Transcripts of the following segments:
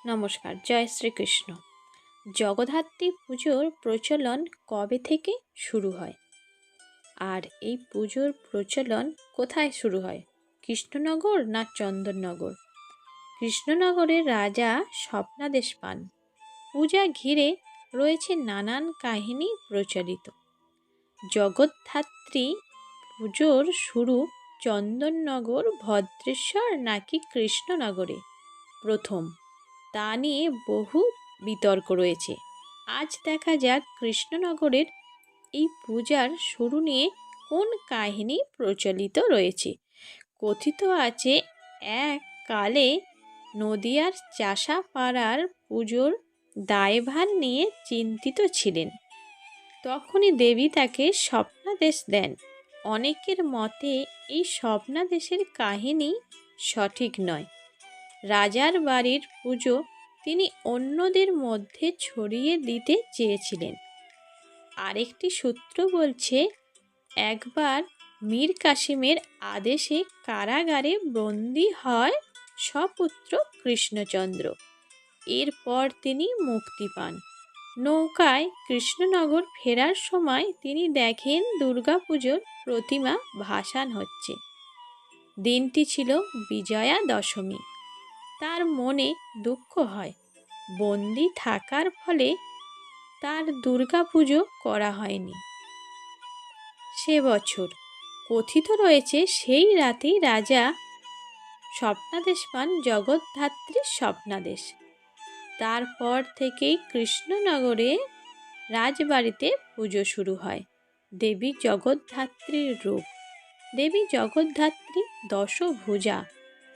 নমস্কার, জয় শ্রীকৃষ্ণ। জগদ্ধাত্রী পুজোর প্রচলন কবে থেকে শুরু হয়? আর এই পুজোর প্রচলন কোথায় শুরু হয়? কৃষ্ণনগর না চন্দননগর? কৃষ্ণনগরের রাজা স্বপ্নাদেশ পান। পূজা ঘিরে রয়েছে নানান কাহিনী প্রচলিত। জগদ্ধাত্রী পুজোর শুরু চন্দননগর, ভদ্রেশ্বর নাকি কৃষ্ণনগরে প্রথম, তা নিয়ে বহু বিতর্ক রয়েছে। আজ দেখা যাক কৃষ্ণনগরের এই পূজার শুরু নিয়ে কোন কাহিনী প্রচলিত রয়েছে। কথিত আছে, এক কালে নদিয়ার চাষাপাড়ার পুজোর দায়ভার নিয়ে চিন্তিত ছিলেন। তখনই দেবী তাকে স্বপ্নাদেশ দেন। অনেকের মতে এই স্বপ্নাদেশের কাহিনী সঠিক নয়। রাজার বাড়ির পুজো তিনি অন্যদের মধ্যে ছড়িয়ে দিতে চেয়েছিলেন। আরেকটি সূত্র বলছে, একবার মীর কাসিমের আদেশে কারাগারে বন্দী হয় স্বপুত্র কৃষ্ণচন্দ্র। এরপর তিনি মুক্তি পান। নৌকায় কৃষ্ণনগর ফেরার সময় তিনি দেখেন দুর্গাপুজোর প্রতিমা ভাসান হচ্ছে। দিনটি ছিল বিজয়া দশমী। তার মনে দুঃখ হয়, বন্দি থাকার ফলে তার দুর্গাপুজো করা হয়নি সে বছর। কথিত রয়েছে, সেই রাতেই রাজা স্বপ্নাদেশ পান, জগদ্ধাত্রীর স্বপ্নাদেশ। তারপর থেকেই কৃষ্ণনগরে রাজবাড়িতে পুজো শুরু হয়। দেবী জগদ্ধাত্রীর রূপ। দেবী জগদ্ধাত্রী দশভুজা।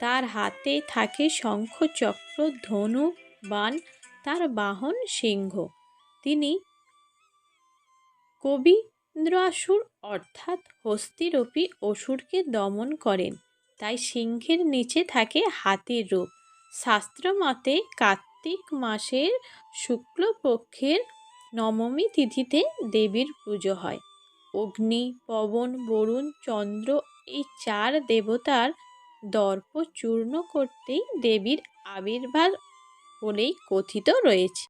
তার হাতে থাকে শঙ্খ, চক্র, ধনু, বাণ। তার বাহন সিংহ। তিনি কবীন্দ্রাসুর অর্থাৎ হস্তিরূপী অসুরকে দমন করেন। তাই সিংহের নিচে থাকে হাতির রূপ। শাস্ত্রমতে কার্তিক মাসের শুক্লপক্ষের নবমী তিথিতে দেবীর পুজো হয়। অগ্নি, পবন, বরুণ, চন্দ্র এই চার দেবতার দর্প চূর্ণ করতেই দেবীর আবির্ভাব বলেই কথিত রয়েছে।